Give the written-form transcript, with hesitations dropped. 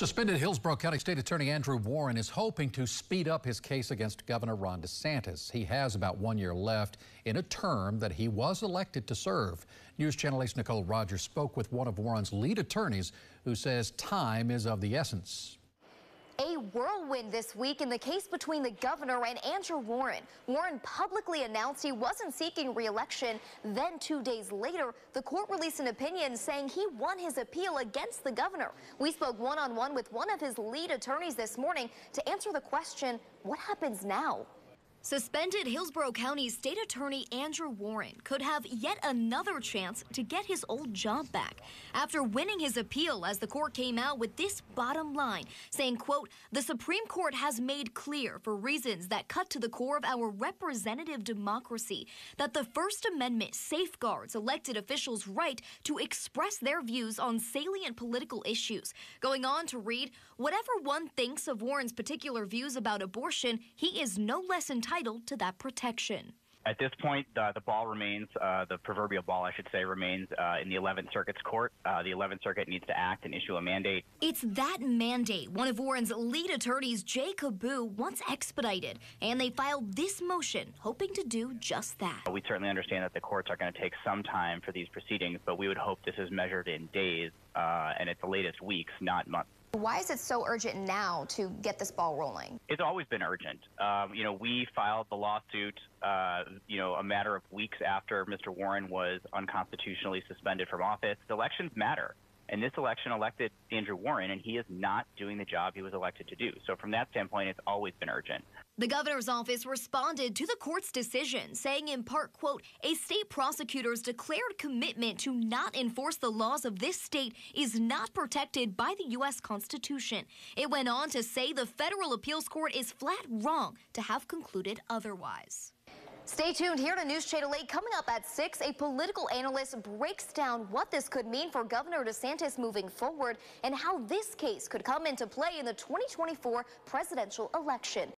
Suspended Hillsborough County State Attorney Andrew Warren is hoping to speed up his case against Governor Ron DeSantis. He has about 1 year left in a term that he was elected to serve. News Channel 8's Nicole Rogers spoke with one of Warren's lead attorneys who says time is of the essence. A whirlwind this week in the case between the governor and Andrew Warren. Warren publicly announced he wasn't seeking re-election. Then 2 days later, the court released an opinion saying he won his appeal against the governor. We spoke one-on-one with one of his lead attorneys this morning to answer the question, what happens now? Suspended Hillsborough County State Attorney Andrew Warren could have yet another chance to get his old job back after winning his appeal, as the court came out with this bottom line, saying, quote, "The Supreme Court has made clear for reasons that cut to the core of our representative democracy that the First Amendment safeguards elected officials' right to express their views on salient political issues." Going on to read, whatever one thinks of Warren's particular views about abortion, he is no less entitled to that protection. At this point, the ball remains, the proverbial ball, I should say, remains in the 11th Circuit's court. The 11th Circuit needs to act and issue a mandate. It's that mandate one of Warren's lead attorneys, Jay Caboo, wants expedited, and they filed this motion hoping to do just that. We certainly understand that the courts are going to take some time for these proceedings, but we would hope this is measured in days, and at the latest weeks, not months. Why is it so urgent now to get this ball rolling? It's always been urgent. We filed the lawsuit, a matter of weeks after Mr. Warren was unconstitutionally suspended from office. Elections matter. And this election elected Andrew Warren, and he is not doing the job he was elected to do. So from that standpoint, it's always been urgent. The governor's office responded to the court's decision, saying in part, quote, "A state prosecutor's declared commitment to not enforce the laws of this state is not protected by the U.S. Constitution." It went on to say the federal appeals court is flat wrong to have concluded otherwise. Stay tuned here to News Channel 8. Coming up at 6, a political analyst breaks down what this could mean for Governor DeSantis moving forward and how this case could come into play in the 2024 presidential election.